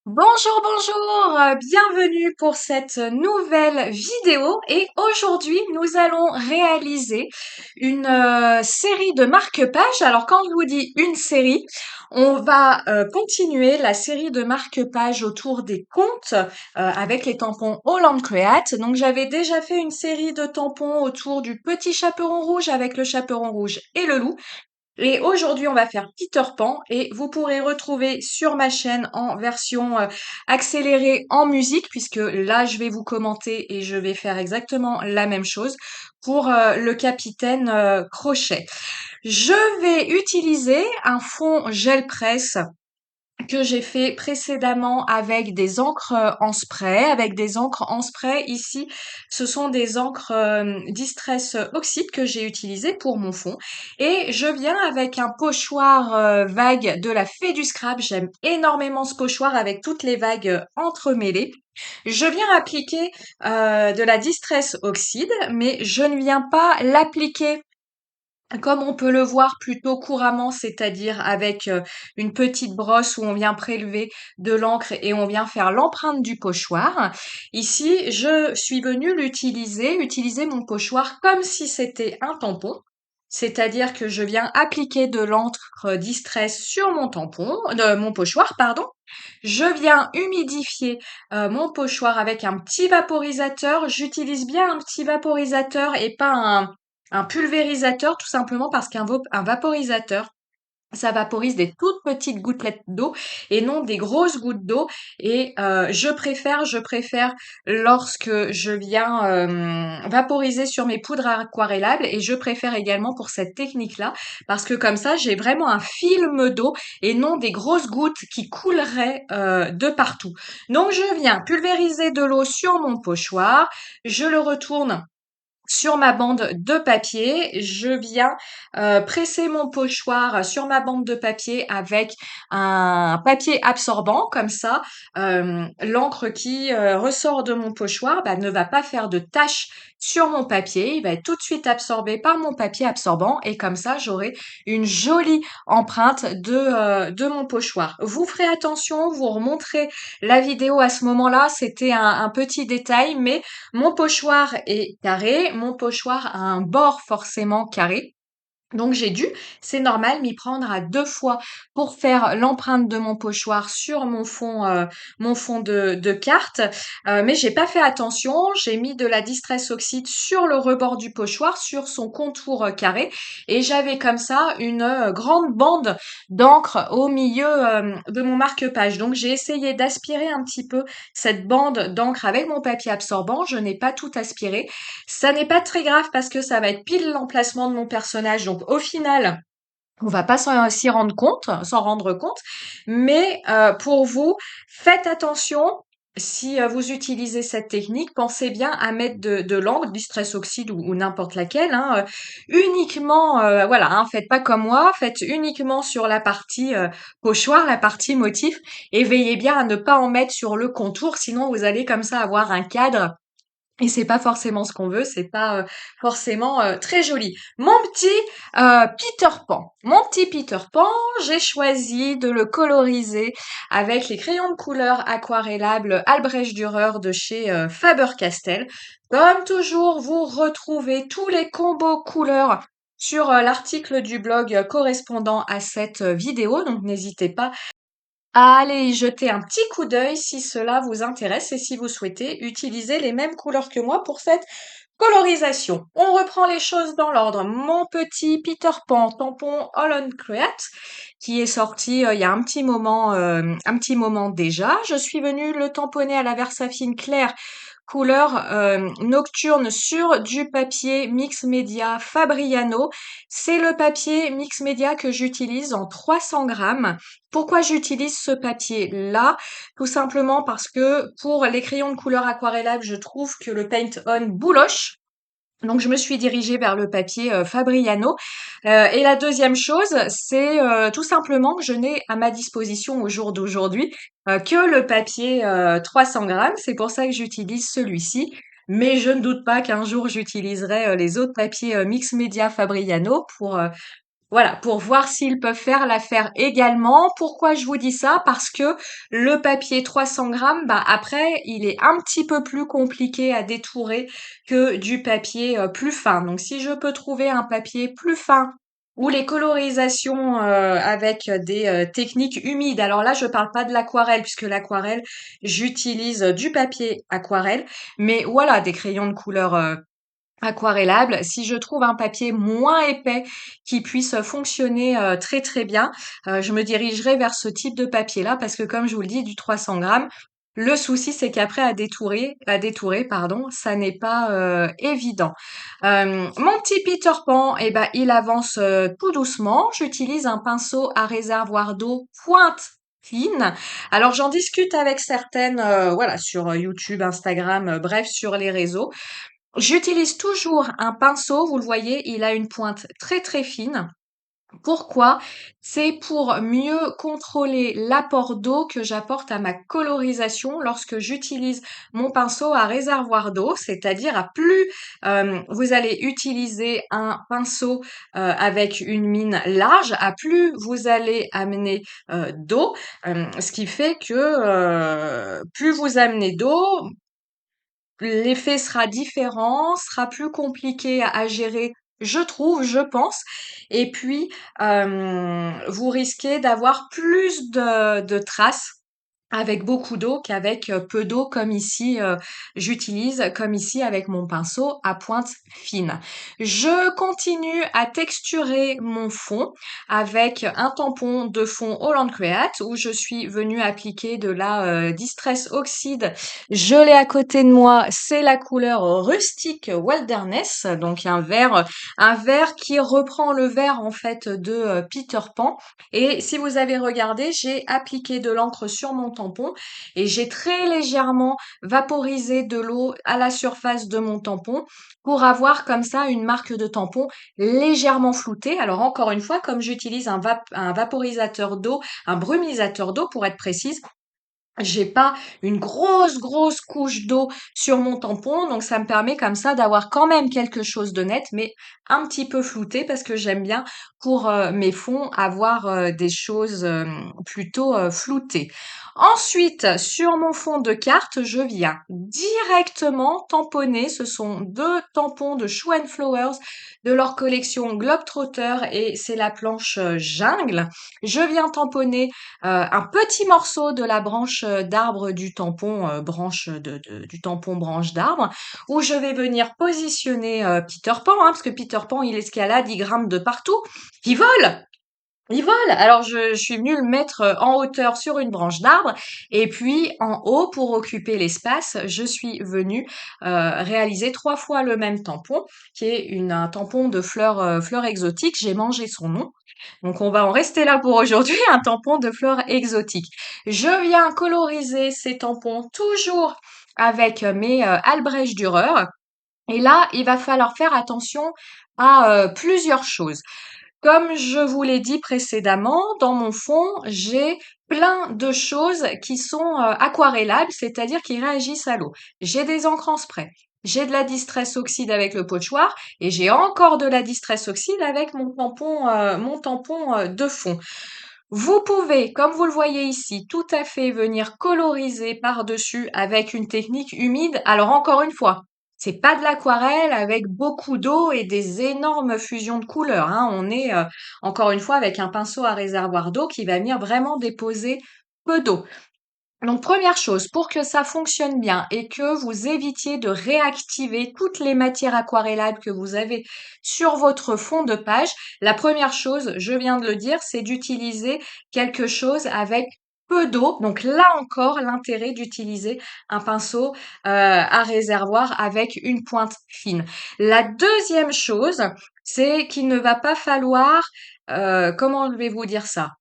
Bonjour, bonjour, bienvenue pour cette nouvelle vidéo et aujourd'hui nous allons réaliser une série de marque-pages. Alors quand je vous dis une série, on va continuer la série de marque-pages autour des contes avec les tampons Holland Create. Donc j'avais déjà fait une série de tampons autour du petit chaperon rouge avec le chaperon rouge et le loup. Et aujourd'hui, on va faire Peter Pan et vous pourrez retrouver sur ma chaîne en version accélérée en musique puisque là, je vais vous commenter et je vais faire exactement la même chose pour le capitaine Crochet. Je vais utiliser un fond gel presse que j'ai fait précédemment avec des encres en spray. Avec des encres en spray, ici, ce sont des encres Distress Oxide que j'ai utilisées pour mon fond. Et je viens avec un pochoir vague de la Fée du Scrap. J'aime énormément ce pochoir avec toutes les vagues entremêlées. Je viens appliquer de la Distress Oxide, mais je ne viens pas l'appliquer comme on peut le voir plutôt couramment, c'est-à-dire avec une petite brosse où on vient prélever de l'encre et on vient faire l'empreinte du pochoir. Ici, je suis venue utiliser mon pochoir comme si c'était un tampon. C'est-à-dire que je viens appliquer de l'encre Distress sur mon mon pochoir, pardon. Je viens humidifier mon pochoir avec un petit vaporisateur. J'utilise bien un petit vaporisateur et pas un pulvérisateur, tout simplement parce un vaporisateur, ça vaporise des toutes petites gouttelettes d'eau et non des grosses gouttes d'eau. Et je préfère lorsque je viens vaporiser sur mes poudres aquarellables, et je préfère également pour cette technique-là parce que comme ça j'ai vraiment un film d'eau et non des grosses gouttes qui couleraient de partout. Donc je viens pulvériser de l'eau sur mon pochoir, je le retourne sur ma bande de papier. Je viens presser mon pochoir sur ma bande de papier avec un papier absorbant. Comme ça, l'encre qui ressort de mon pochoir ne va pas faire de taches sur mon papier. Il va être tout de suite absorbé par mon papier absorbant et comme ça, j'aurai une jolie empreinte de mon pochoir. Vous ferez attention, vous remonterez la vidéo à ce moment-là. C'était un petit détail, mais mon pochoir est carré, mon pochoir a un bord forcément carré. Donc j'ai dû, c'est normal, m'y prendre à 2 fois pour faire l'empreinte de mon pochoir sur mon fond de carte. Mais j'ai pas fait attention, j'ai mis de la Distress Oxide sur le rebord du pochoir, sur son contour carré, et j'avais comme ça une grande bande d'encre au milieu de mon marque-page. Donc j'ai essayé d'aspirer un petit peu cette bande d'encre avec mon papier absorbant. Je n'ai pas tout aspiré. Ça n'est pas très grave parce que ça va être pile l'emplacement de mon personnage. Donc au final, on va pas s'en rendre compte. Mais pour vous, faites attention. Si vous utilisez cette technique, pensez bien à mettre de l'encre, Distress Oxide ou n'importe laquelle, hein, uniquement, voilà, hein, faites pas comme moi, faites uniquement sur la partie pochoir, la partie motif, et veillez bien à ne pas en mettre sur le contour, sinon vous allez comme ça avoir un cadre et c'est pas forcément ce qu'on veut, c'est pas forcément très joli. Mon petit Peter Pan. Mon petit Peter Pan, j'ai choisi de le coloriser avec les crayons de couleur aquarellables Albrecht Dürer de chez Faber-Castell. Comme toujours, vous retrouvez tous les combos couleurs sur l'article du blog correspondant à cette vidéo, donc n'hésitez pas à aller y jeter un petit coup d'œil si cela vous intéresse et si vous souhaitez utiliser les mêmes couleurs que moi pour cette colorisation. On reprend les choses dans l'ordre. Mon petit Peter Pan tampon Holland Create qui est sorti il y a un petit moment déjà. Je suis venue le tamponner à la Versafine claire couleur nocturne sur du papier mix média Fabriano. C'est le papier mix média que j'utilise en 300 grammes. Pourquoi j'utilise ce papier-là? Tout simplement parce que pour les crayons de couleur aquarellables, je trouve que le Paint On bouloche. Donc je me suis dirigée vers le papier Fabriano. Et la deuxième chose, c'est tout simplement que je n'ai à ma disposition au jour d'aujourd'hui que le papier 300 grammes. C'est pour ça que j'utilise celui-ci. Mais je ne doute pas qu'un jour j'utiliserai les autres papiers Mix Media Fabriano Voilà, pour voir s'ils peuvent faire l'affaire également. Pourquoi je vous dis ça? Parce que le papier 300 grammes, bah après, il est un petit peu plus compliqué à détourer que du papier plus fin. Donc, si je peux trouver un papier plus fin ou les colorisations avec des techniques humides. Alors là, je parle pas de l'aquarelle puisque l'aquarelle, j'utilise du papier aquarelle, mais voilà, des crayons de couleur aquarellable. Si je trouve un papier moins épais qui puisse fonctionner très très bien, je me dirigerai vers ce type de papier-là parce que comme je vous le dis, du 300 grammes, le souci c'est qu'après à détourer, pardon, ça n'est pas évident. Mon petit Peter Pan, eh ben, il avance tout doucement. J'utilise un pinceau à réservoir d'eau pointe fine. Alors j'en discute avec certaines, voilà, sur YouTube, Instagram, bref, sur les réseaux. J'utilise toujours un pinceau, vous le voyez, il a une pointe très très fine. Pourquoi? C'est pour mieux contrôler l'apport d'eau que j'apporte à ma colorisation lorsque j'utilise mon pinceau à réservoir d'eau, c'est-à-dire à plus vous allez utiliser un pinceau avec une mine large, à plus vous allez amener d'eau, ce qui fait que plus vous amenez d'eau, l'effet sera différent, sera plus compliqué à gérer, je trouve, je pense. Et puis, vous risquez d'avoir plus de traces avec beaucoup d'eau qu'avec peu d'eau comme ici, j'utilise comme ici avec mon pinceau à pointe fine. Je continue à texturer mon fond avec un tampon de fond Holland Create où je suis venue appliquer de la Distress Oxide. Je l'ai à côté de moi, c'est la couleur rustique Wilderness, donc un vert qui reprend le vert en fait de Peter Pan. Et si vous avez regardé, j'ai appliqué de l'encre sur mon tampon et j'ai très légèrement vaporisé de l'eau à la surface de mon tampon pour avoir comme ça une marque de tampon légèrement floutée. Alors encore une fois, comme j'utilise un vaporisateur d'eau, un brumisateur d'eau pour être précise, j'ai pas une grosse couche d'eau sur mon tampon, donc ça me permet comme ça d'avoir quand même quelque chose de net, mais un petit peu flouté parce que j'aime bien pour mes fonds avoir des choses plutôt floutées. Ensuite, sur mon fond de carte, je viens directement tamponner. Ce sont deux tampons de Shoe and Flowers de leur collection Globetrotter et c'est la planche jungle. Je viens tamponner un petit morceau de la branche d'arbre du tampon, du tampon branche d'arbre, où je vais venir positionner Peter Pan, hein, parce que Peter Pan, il escalade, il grimpe de partout, il vole! Il vole! Alors je suis venue le mettre en hauteur sur une branche d'arbre et puis en haut pour occuper l'espace, je suis venue réaliser 3 fois le même tampon qui est un tampon de fleurs exotiques. J'ai mangé son nom. Donc on va en rester là pour aujourd'hui, un tampon de fleurs exotiques. Je viens coloriser ces tampons toujours avec mes Albrecht Dürer. Et là, il va falloir faire attention à plusieurs choses. Comme je vous l'ai dit précédemment, dans mon fond, j'ai plein de choses qui sont aquarellables, c'est-à-dire qui réagissent à l'eau. J'ai des encres en spray, j'ai de la Distress Oxide avec le pochoir et j'ai encore de la Distress Oxide avec mon tampon de fond. Vous pouvez, comme vous le voyez ici, tout à fait venir coloriser par-dessus avec une technique humide. Alors encore une fois, c'est pas de l'aquarelle avec beaucoup d'eau et des énormes fusions de couleurs, hein. On est encore une fois avec un pinceau à réservoir d'eau qui va venir vraiment déposer peu d'eau. Donc première chose, pour que ça fonctionne bien et que vous évitiez de réactiver toutes les matières aquarellables que vous avez sur votre fond de page, la première chose, je viens de le dire, c'est d'utiliser quelque chose avec peu d'eau. Donc là encore, l'intérêt d'utiliser un pinceau à réservoir avec une pointe fine. La deuxième chose, c'est qu'il ne va pas falloir, comment je vais vous dire ça?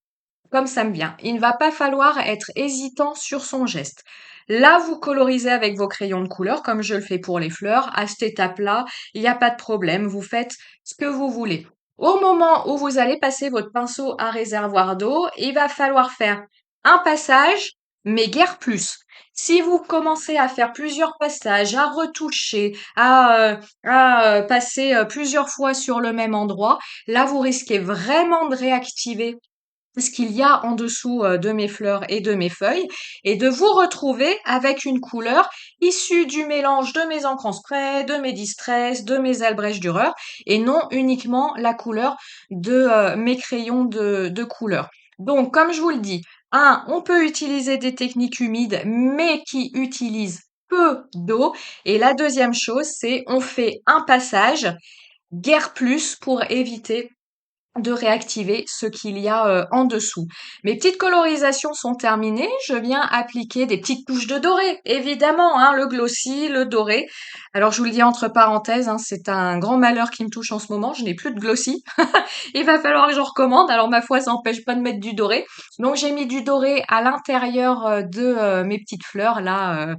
Comme ça me vient. Il ne va pas falloir être hésitant sur son geste. Là, vous colorisez avec vos crayons de couleur, comme je le fais pour les fleurs. À cette étape-là, il n'y a pas de problème. Vous faites ce que vous voulez. Au moment où vous allez passer votre pinceau à réservoir d'eau, il va falloir faire un passage, mais guère plus. Si vous commencez à faire plusieurs passages, à retoucher, à passer plusieurs fois sur le même endroit, là vous risquez vraiment de réactiver ce qu'il y a en dessous de mes fleurs et de mes feuilles et de vous retrouver avec une couleur issue du mélange de mes encres en spray, de mes Distress, de mes Albrecht Dürer et non uniquement la couleur de mes crayons de couleur. Donc, comme je vous le dis, on peut utiliser des techniques humides mais qui utilisent peu d'eau. Et la deuxième chose, c'est on fait un passage, guère plus pour éviter de réactiver ce qu'il y a en dessous. Mes petites colorisations sont terminées. Je viens appliquer des petites touches de doré, évidemment, hein, le glossy, le doré. Alors je vous le dis entre parenthèses, hein, c'est un grand malheur qui me touche en ce moment. Je n'ai plus de glossy. Il va falloir que j'en recommande. Alors ma foi, ça n'empêche pas de mettre du doré. Donc j'ai mis du doré à l'intérieur de mes petites fleurs là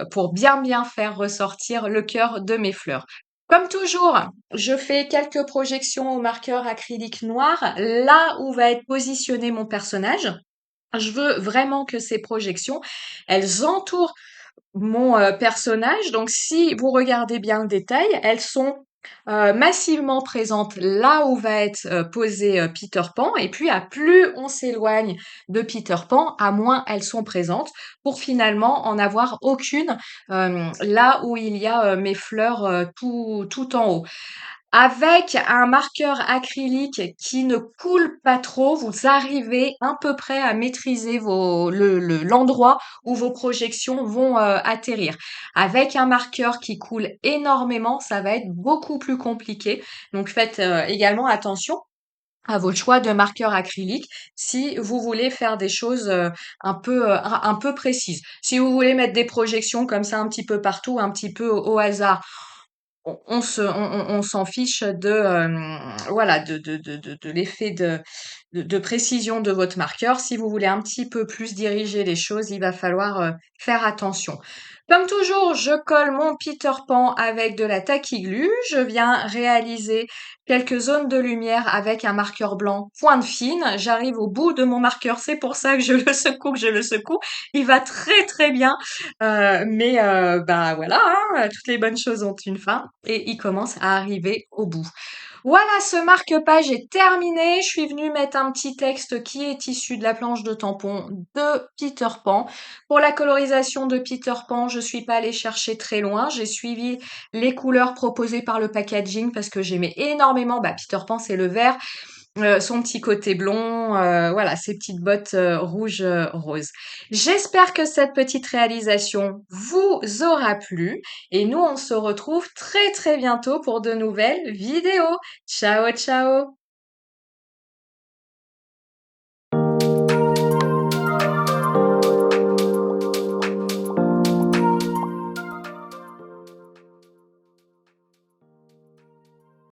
pour bien faire ressortir le cœur de mes fleurs. Comme toujours, je fais quelques projections au marqueur acrylique noir, là où va être positionné mon personnage. Je veux vraiment que ces projections, elles entourent mon personnage. Donc, si vous regardez bien le détail, elles sont massivement présentes là où va être posé Peter Pan. Et puis, à plus on s'éloigne de Peter Pan, à moins elles sont présentes, pour finalement en avoir aucune là où il y a mes fleurs tout en haut. Avec un marqueur acrylique qui ne coule pas trop, vous arrivez à peu près à maîtriser l'endroit où vos projections vont atterrir. Avec un marqueur qui coule énormément, ça va être beaucoup plus compliqué. Donc faites également attention à vos choix de marqueur acrylique si vous voulez faire des choses un peu précises. Si vous voulez mettre des projections comme ça un petit peu partout, un petit peu au hasard, on s'en fiche de voilà de l'effet de précision de votre marqueur. Si vous voulez un petit peu plus diriger les choses, il va falloir faire attention. Comme toujours, je colle mon Peter Pan avec de la tacky-glue. Je viens réaliser quelques zones de lumière avec un marqueur blanc pointe fine. J'arrive au bout de mon marqueur, c'est pour ça que je le secoue, que je le secoue. Il va très bien, mais bah voilà, hein, toutes les bonnes choses ont une fin et il commence à arriver au bout. Voilà, ce marque-page est terminé. Je suis venue mettre un petit texte qui est issu de la planche de tampon de Peter Pan. Pour la colorisation de Peter Pan, je suis pas allée chercher très loin. J'ai suivi les couleurs proposées par le packaging parce que j'aimais énormément. Bah, Peter Pan, c'est le vert. Son petit côté blond, voilà, ses petites bottes rouges roses. J'espère que cette petite réalisation vous aura plu et nous on se retrouve très bientôt pour de nouvelles vidéos. Ciao ciao!